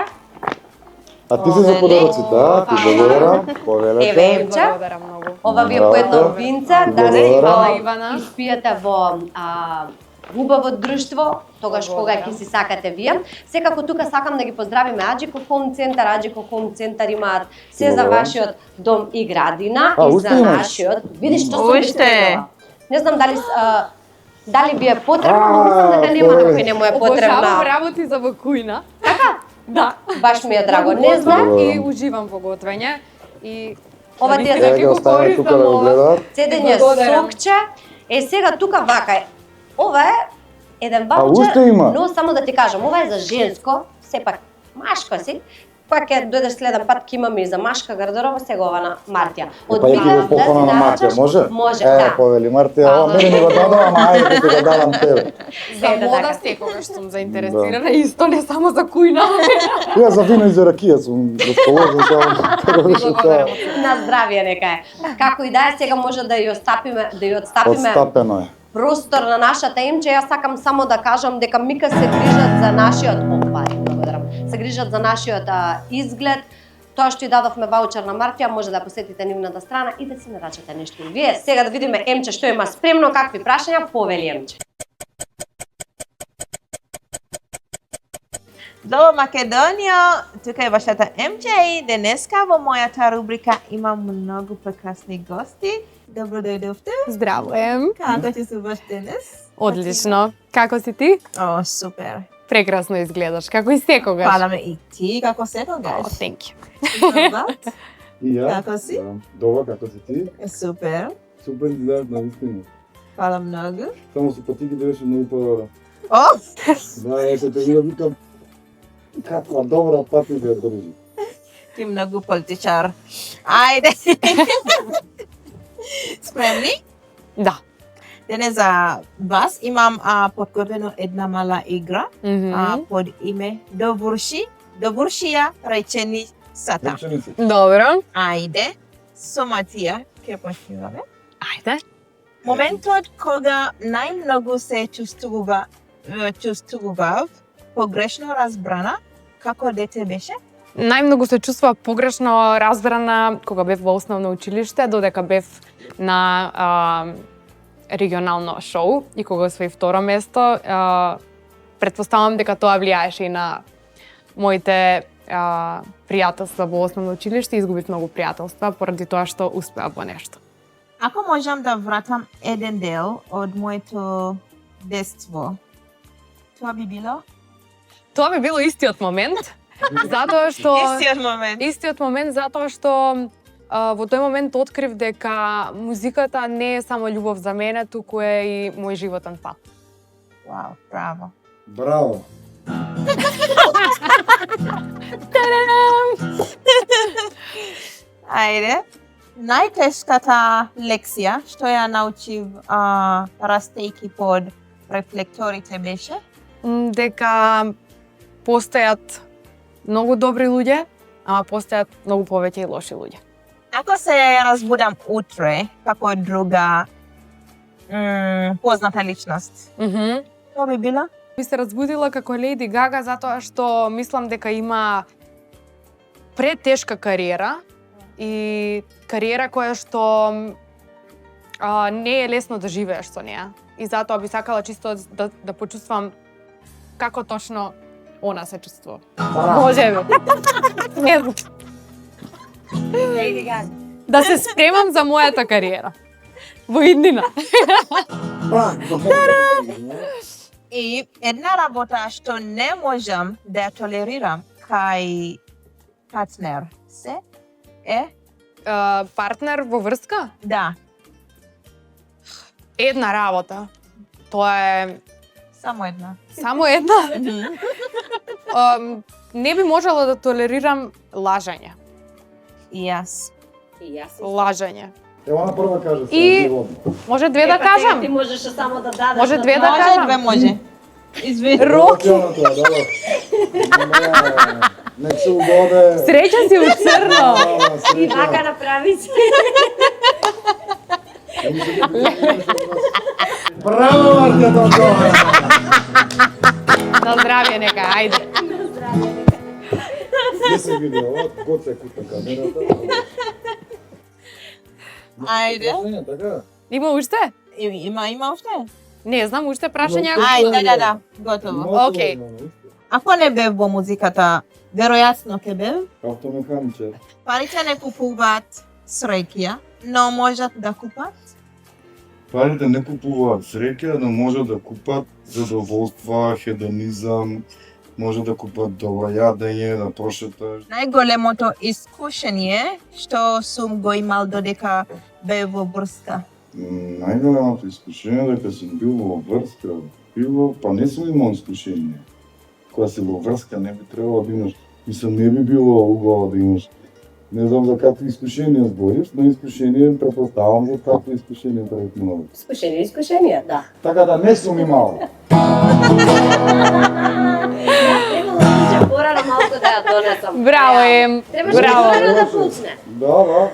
А ти си за подароците, а? Ти благодарам. Повелете. Еве, Емче. Благодарам многу. Ова ви е по едно Браво. винце, да Благодарам. си Хвала, Ивана. испиете во убаво друштво, тогаш кога Благодарам. ќе си сакате вие. Секако тука сакам да ги поздравиме Аџико Home Центар. Аџико Home Центар имаат се за Благодарам. вашиот дом и градина А, и уште за имаш? нашиот. Видиш што сум ви Уште. спремила. Не знам дали ви е потребно, но мислам дека нема повели. некој не му е Обожавам потребна. работи за вакуина. Така? Да. Баш ми е драго. Не Готвам знам. и уживам во готвење и Ова ти е наистина за Еве ќе ги го оставаме тука да користам го ова. гледаат. Цедење Благодарам. сокче. Сега тука вака е. Ова е еден А ваучер, уште има? но само да ти кажам, ова е за женско, сепак машко си. Па ќе дојдеш следен пат ќе имаме и за машка гардероба, сега ова на Мартија. Па ја ќе го поклона на Мартија, може? Може, Е, да. повели Мартија, ова мене ми го дадам, ама ајде да ти го дадам тебе. За Ете, мода така. секогаш сум заинтересирана, исто не само за кујна. Ја за вино и за ракија сум расположен само да Ви беше благодарам. тоа. На здравие нека е. Како и да е, сега може да ја отстапиме Отстапено е. простор на нашата Емче. Јас сакам само да кажам дека Мика се грижат за нашиот благодарам. Се грижат за нашиот изглед. Тоа што и дадовме ваучер на Мартија, може да посетите нивната страна и да си нарачате нешто. Вие сега да видиме Емче што има спремно, какви прашања, повели Емче. Добро, Македонија, тука е вашата МЧ и денеска во мојата рубрика имам многу прекрасни гости. Добро дојдовте. Здравоем. Како ти се баш денес? Одлично. Како си ти? О, супер. Прекрасно изгледаш, како и секогаш. Фала ме и ти, како О, секогаш. thank you. Добар. И ја? Како си? Добро, како си ти? Супер. Супер изгледаш на вистина. Фала многу. Само со патики да беше многу по... О, Да, ја се те видам, викам, каква добра патика ја држи. ти многу политичар. Ајде. Спремни? Да. Денес за вас имам подготвено една мала игра под име Доврши. Доврши ја реченицата. Реченици. Добро. Ајде, со Матија ќе почнуваме. Ајде. Моментот кога најмногу се чувствував погрешно разбрана, како дете беше? Најмногу се чувствува погрешно разбрана кога бев во основно училиште, додека бев на регионално шоу и кога освои второ место. Претпоставам дека тоа влијаеше и на моите пријателства во основно училиште и изгубив многу пријателства поради тоа што успеав во нешто. Ако можам да вратам еден дел од моето детство, тоа би било? Тоа би било истиот момент, затоа што Истиот момент. затоа што во тој момент открив дека музиката не е само љубов за мене, туку е и мој животен пат. Вау, браво. Браво. Ајде. Најтешката лекција што ја научив растејки под рефлекторите беше? Дека постојат многу добри луѓе, ама постојат многу повеќе и лоши луѓе. Ако се разбудам утре како друга позната личност, тоа би било? Би се разбудила како Лејди Гага затоа што мислам дека има претешка кариера и кариера која што не е лесно да живееш со неа. И затоа би сакала чисто да почувствам како точно она се чувствува. Може би. Не знам. Да се спремам за мојата кариера. Во иднина. И една работа што не можам да ја толерирам кај партнер се е Партнер во врска? да, Една работа. Тоа е само една. само една. Не би можела да толерирам лажање. И јас. Лажање. Ева на прва кажа се, И- животно. Може две да кажам? Ти можеше само да дадеш. Може две да Може, кажам? две може. Извини. Роки. Нек се угоде. Среќа си у црно. И вака направи се. Браво, Марта Тонкова! На здравје нека, ајде. Не се види, ова год се кута камерата. Ајде. Така? Има уште? Има уште? Не знам, уште прашања. Ајде, да, готово. Окей. Ако не бев во музиката, веројатно ќе бев. Автомеханичар. Парите не купуваат среќа, но можат да купат. Парите не купуваат среќа, но може да купат задоволства, хедонизам, може да купат добро јадење, да прошеташ. Најголемото искушение што сум го имал додека бев во врска. Најголемото искушение дека сум бил во врска, било, па не сум имал искушение. Кога си во врска не би требало да имаш, мислам не би било убаво да имаш. Не знам за какви искушенија збориш, но искушение препоставам за какви искушенија предмногу. Искушение, да. Така да не сум имал. Требало да се порано малку да ја донесам. Браво им. Требаше Браво. порано да почне. Да.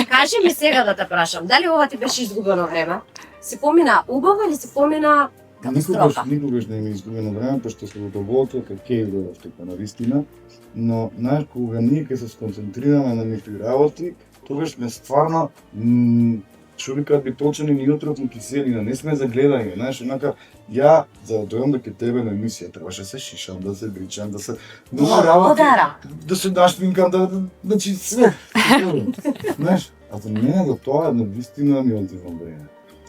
Кажи ми сега да те прашам, дали ова ти беше изгубено време? Се помина убаво или се помина катастрофа? Никогаш не ми изгубено време, пошто се удоволствував кај Кејло така на вистина, но знаеш кога ние ќе се сконцентрираме на некои работи, тогаш ме стварно човекот би почне ни утрот на киселина, не сме за гледање, знаеш, онака ја за да дојдам до кај тебе на емисија требаше се шишам, да се бричам, да се много работи, да се нашминкам, значи све. Знаеш, а за мене за тоа на вистина ми одземам време.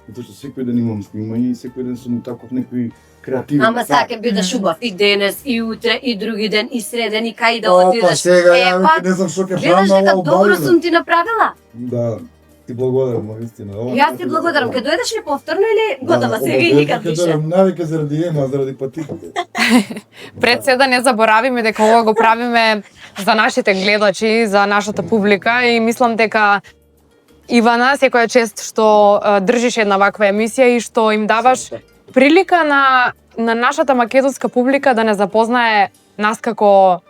Затоа што секој ден имам снимање и секој ден сум таков некој креативен. Ама сега ќе бидеш убав и денес, и утре, и други ден, и среден, и кај да Па отидеш. сега ја па, не знам што ќе гледаш правам на дека ова добро обавено. сум ти направила. Да, ти благодарам, на вистина. Јас ти благодарам. Ке дојдеш ли повторно или готова сега и никад више? Навика заради ема, заради патиките. Пред се да не заборавиме дека ова го правиме за нашите гледачи, за нашата публика и мислам дека Ивана, секоја чест што држиш една ваква емисија и што им даваш прилика на нашата македонска публика да не запознае нас како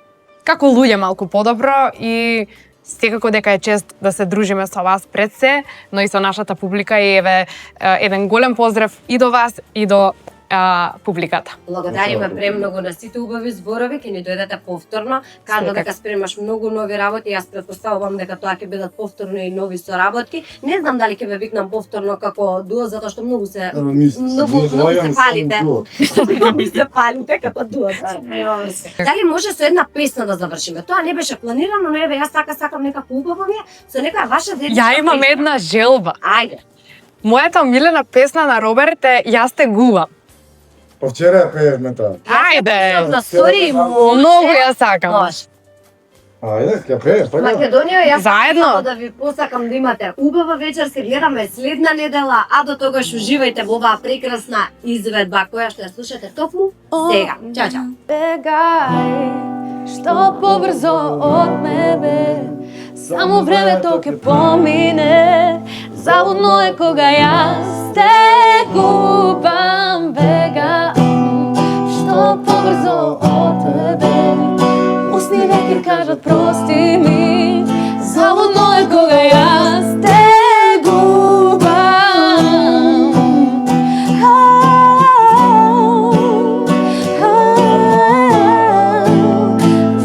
луѓе малку подобро и секако дека е чест да се дружиме со вас пред се, но и со нашата публика и еве еден голем поздрав и до вас и до публиката. Благодариме премногу на сите убави зборови, ќе ни дојдете повторно. Кажа дека спремаш многу нови работи, јас претпоставувам дека тоа ќе бидат повторно и нови соработки. Не знам дали ќе ве викнам повторно како дуо, затоа што многу се палите. Многу се палите како дуо. Дали може со една песна да завршиме? Тоа не беше планирано, но еве јас сакам некако убаво ми е, со некоја ваша денешна Ја имам песна. една желба. Ајде. Мојата омилена песна на Роберт е Јас те губам. Па вчера ја пеевме таа. Ајде! За стори Многу ја сакам. Може. Ајде, ќе пееш, така? Македонија, јас Заедно? само да ви посакам да имате убава вечер, се гледаме следна недела, а до тогаш уживајте во оваа прекрасна изведба која што ја слушате топлу сега. Чао, чао. Бегај, што побрзо од мене, само времето ќе помине, залудно е кога јас те губам. Бегај, што побрзо од тебе, усни веќе кажат прости ми, залудно е кога јас те губам.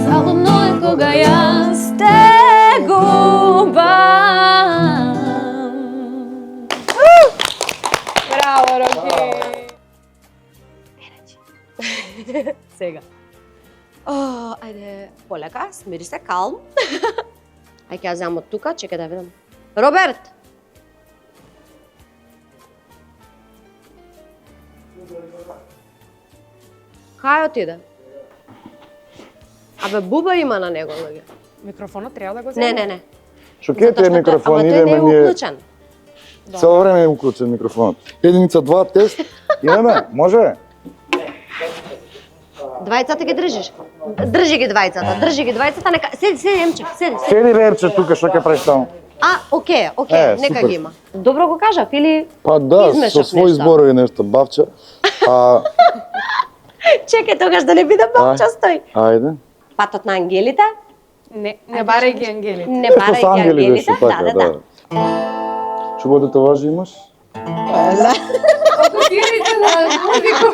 Залудно е кога јас те губам. Браво, Роки! Сега. Ајде, полека, смири се, калм. Ај ќе ја земам од тука, чекај да видам. Роберт! Кај отиде? Абе, буба има на него, луѓе. Микрофонот треба да го Не, земам? не, не. Шокете микрофон, Ама тој не идеме е ние. уклучен. Цело време е уклучен микрофонот. Единица, два, тест. Идеме, може? Двајцата ги држиш? Држи ги двајцата, нека... Седи, Емче, седи. Седи Верче тука, што ќе правиш таму? Окей, нека супер. ги има. Добро го кажав или Па да, измешав со своји нешта? зборови нешто бавча. Чекај тогаш да не биде бавчастој. Ајде. Патот на ангелите, Не барај ги ангелите. не Што барај со ги ангели ангелите. беше така, да. Што го да важи имаш? Фокусирайте на музику.